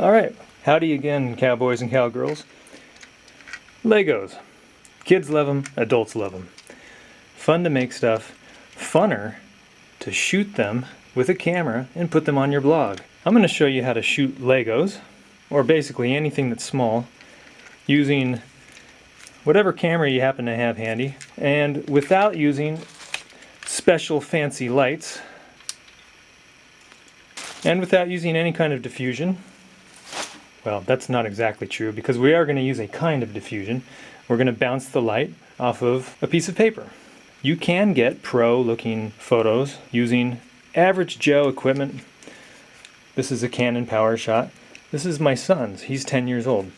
Alright, howdy again, cowboys and cowgirls. Legos. Kids love them, adults love them. Fun to make stuff, funner to shoot them with a camera and put them on your blog. I'm going to show you how to shoot Legos, or basically anything that's small, using whatever camera you happen to have handy, and without using special fancy lights, and without using any kind of diffusion. Well, that's not exactly true, because we are going to use a kind of diffusion. We're going to bounce the light off of a piece of paper. You can get pro-looking photos using average Joe equipment. This is a Canon PowerShot. This is my son's. He's 10 years old.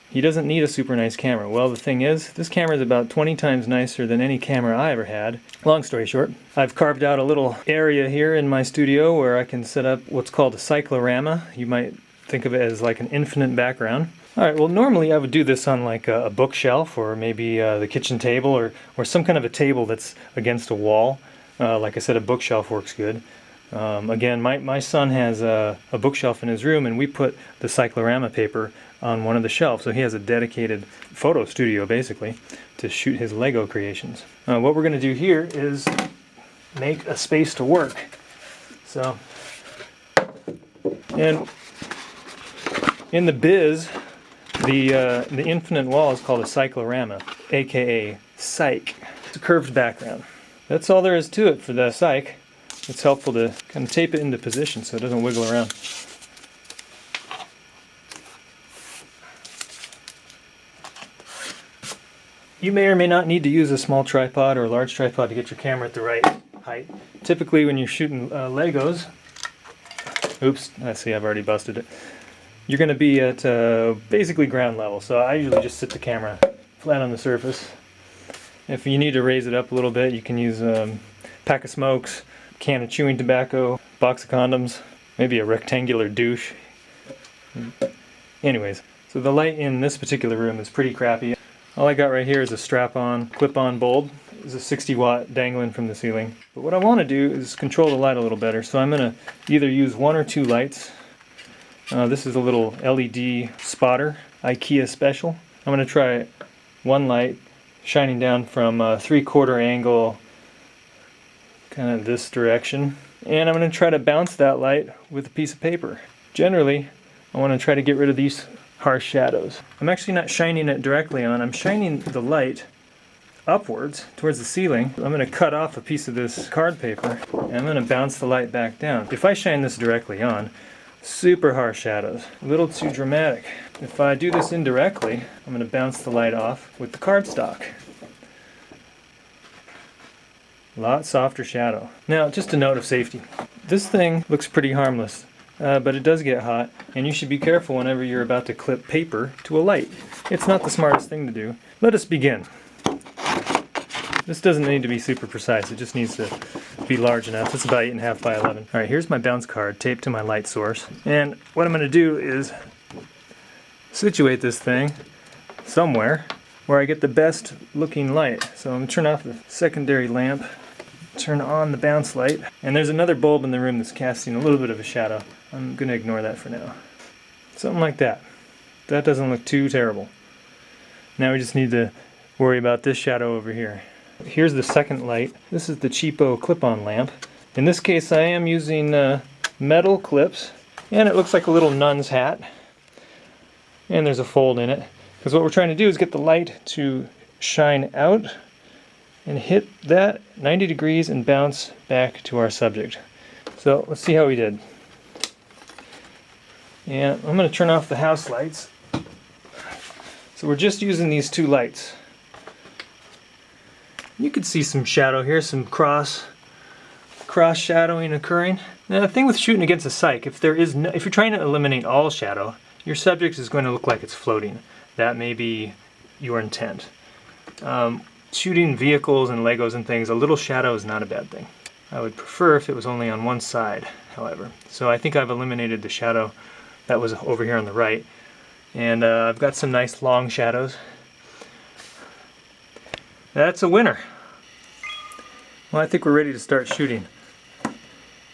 He doesn't need a super nice camera. Well, the thing is, this camera is about 20 times nicer than any camera I ever had. Long story short, I've carved out a little area here in my studio where I can set up what's called a Cyclorama. You might think of it as like an infinite background. Alright, well normally I would do this on like a bookshelf or maybe the kitchen table or some kind of a table that's against a wall. Like I said, a bookshelf works good. Again, my son has a bookshelf in his room, and we put the Cyclorama paper on one of the shelves, so he has a dedicated photo studio basically to shoot his Lego creations. What we're going to do here is make a space to work. So, and in the biz, the infinite wall is called a cyclorama, aka cyc. It's a curved background. That's all there is to it for the cyc. It's helpful to kind of tape it into position so it doesn't wiggle around. You may or may not need to use a small tripod or a large tripod to get your camera at the right height. Typically when you're shooting Legos, oops, I see I've already busted it. You're going to be at basically ground level, so I usually just sit the camera flat on the surface. If you need to raise it up a little bit, you can use a pack of smokes, can of chewing tobacco, box of condoms, maybe a rectangular douche. Anyways, so the light in this particular room is pretty crappy. All I got right here is a strap-on, clip-on bulb. It's a 60 watt dangling from the ceiling. But what I want to do is control the light a little better, so I'm going to either use one or two lights. This is a little LED spotter, IKEA special. I'm going to try one light shining down from a 3/4 angle, kind of this direction. And I'm going to try to bounce that light with a piece of paper. Generally, I want to try to get rid of these harsh shadows. I'm actually not shining it directly on, I'm shining the light upwards towards the ceiling. I'm going to cut off a piece of this card paper and I'm going to bounce the light back down. If I shine this directly on, super harsh shadows, a little too dramatic. If I do this indirectly, I'm going to bounce the light off with the cardstock. A lot softer shadow. Now, just a note of safety. This thing looks pretty harmless, but it does get hot, and you should be careful whenever you're about to clip paper to a light. It's not the smartest thing to do. Let us begin. This doesn't need to be super precise, it just needs to be large enough. It's about 8.5 by 11. Alright, here's my bounce card taped to my light source. And what I'm going to do is situate this thing somewhere where I get the best looking light. So I'm going to turn off the secondary lamp, turn on the bounce light, and there's another bulb in the room that's casting a little bit of a shadow. I'm going to ignore that for now. Something like that. That doesn't look too terrible. Now we just need to worry about this shadow over here. Here's the second light. This is the cheapo clip-on lamp. In this case I am using metal clips, and it looks like a little nun's hat. And there's a fold in it. Because what we're trying to do is get the light to shine out and hit that 90 degrees and bounce back to our subject. So let's see how we did. And I'm going to turn off the house lights. So we're just using these two lights. You can see some shadow here, some cross shadowing occurring. Now the thing with shooting against a cyc, if you're trying to eliminate all shadow, your subject is going to look like it's floating. That may be your intent. Shooting vehicles and Legos and things, a little shadow is not a bad thing. I would prefer if it was only on one side, however. So I think I've eliminated the shadow that was over here on the right. And I've got some nice long shadows. That's a winner. Well, I think we're ready to start shooting.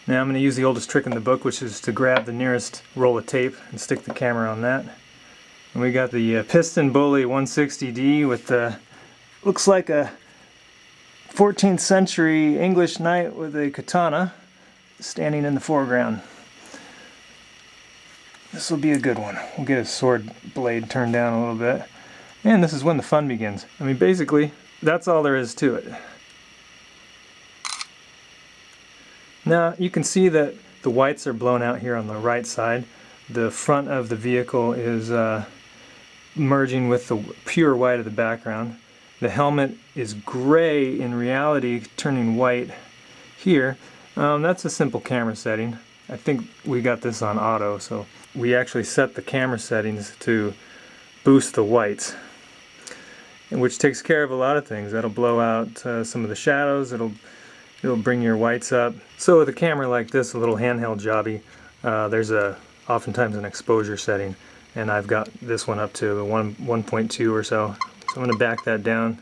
Now I'm going to use the oldest trick in the book, which is to grab the nearest roll of tape and stick the camera on that. And we got the piston bully 160D with the, looks like a 14th century English knight with a katana standing in the foreground. This will be a good one. We'll get his sword blade turned down a little bit. And this is when the fun begins. I mean, basically, that's all there is to it. Now, you can see that the whites are blown out here on the right side. The front of the vehicle is merging with the pure white of the background. The helmet is gray in reality, turning white here. That's a simple camera setting. I think we got this on auto, so we actually set the camera settings to boost the whites, which takes care of a lot of things. That'll blow out some of the shadows, it'll bring your whites up. So with a camera like this, a little handheld jobby, there's oftentimes an exposure setting, and I've got this one up to 1.2 or so. So I'm going to back that down,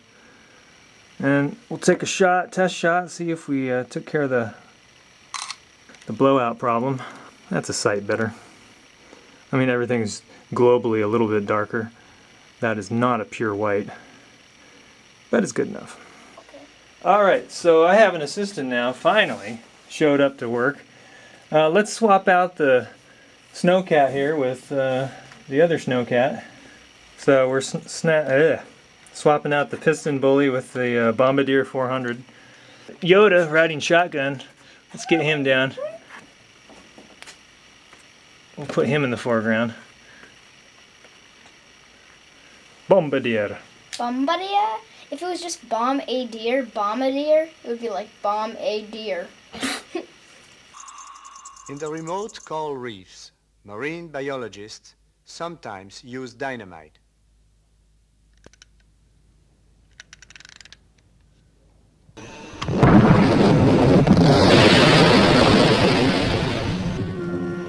and we'll take a test shot, see if we took care of the blowout problem. That's a sight better. I mean, everything's globally a little bit darker. That is not a pure white, but it's good enough. Alright, so I have an assistant now, finally showed up to work. Let's swap out the snowcat here with the other snowcat. So we're swapping out the piston bully with the Bombardier 400. Yoda riding shotgun. Let's get him down. We'll put him in the foreground. Bombardier. Bombardier? If it was just bombardier, it would be like bomb a deer. In the remote coral reefs, marine biologists sometimes use dynamite.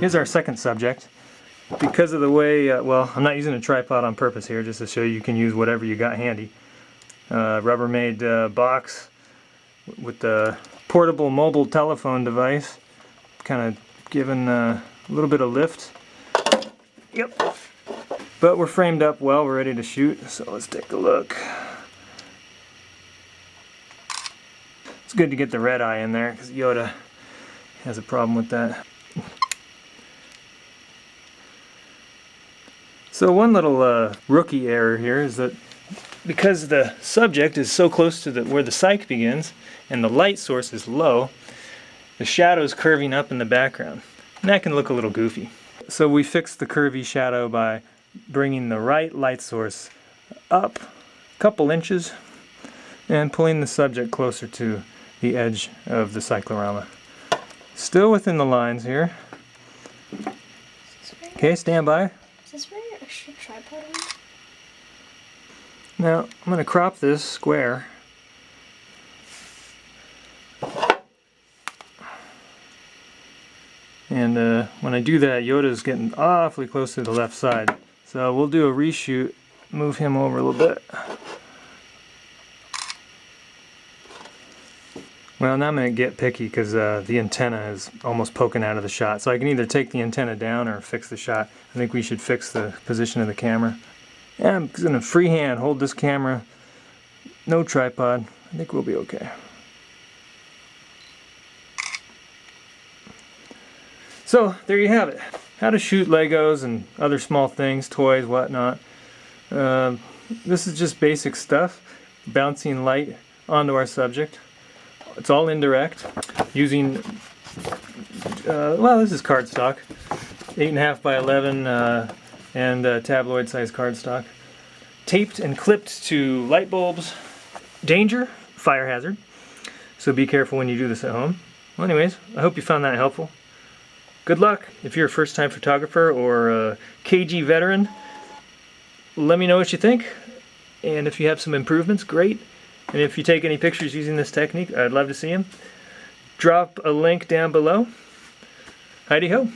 Here's our second subject. Because of the way, well, I'm not using a tripod on purpose here, just to show you can use whatever you got handy. Rubbermaid box with the portable mobile telephone device, kind of giving a little bit of lift. Yep. But we're framed up well, we're ready to shoot, so let's take a look. It's good to get the red eye in there, because Yoda has a problem with that. So one little rookie error here is that because the subject is so close to where the cyc begins and the light source is low, the shadow is curving up in the background. And that can look a little goofy. So we fixed the curvy shadow by bringing the right light source up a couple inches and pulling the subject closer to the edge of the cyclorama. Still within the lines here. Okay, stand by. Is this where your extra tripod went? Now, I'm going to crop this square. And when I do that, Yoda's getting awfully close to the left side. So we'll do a reshoot, move him over a little bit. Well, now I'm going to get picky because the antenna is almost poking out of the shot. So I can either take the antenna down or fix the shot. I think we should fix the position of the camera. Yeah, I'm going to freehand hold this camera, no tripod. I think we'll be okay. So, there you have it. How to shoot Legos and other small things, toys, whatnot. This is just basic stuff. Bouncing light onto our subject. It's all indirect. Using, well, this is cardstock. 8.5 by 11 and tabloid size cardstock. Taped and clipped to light bulbs. Danger, fire hazard. So be careful when you do this at home. Well, anyways, I hope you found that helpful. Good luck. If you're a first-time photographer or a KG veteran, let me know what you think. And if you have some improvements, great. And if you take any pictures using this technique, I'd love to see them. Drop a link down below. Heidi ho.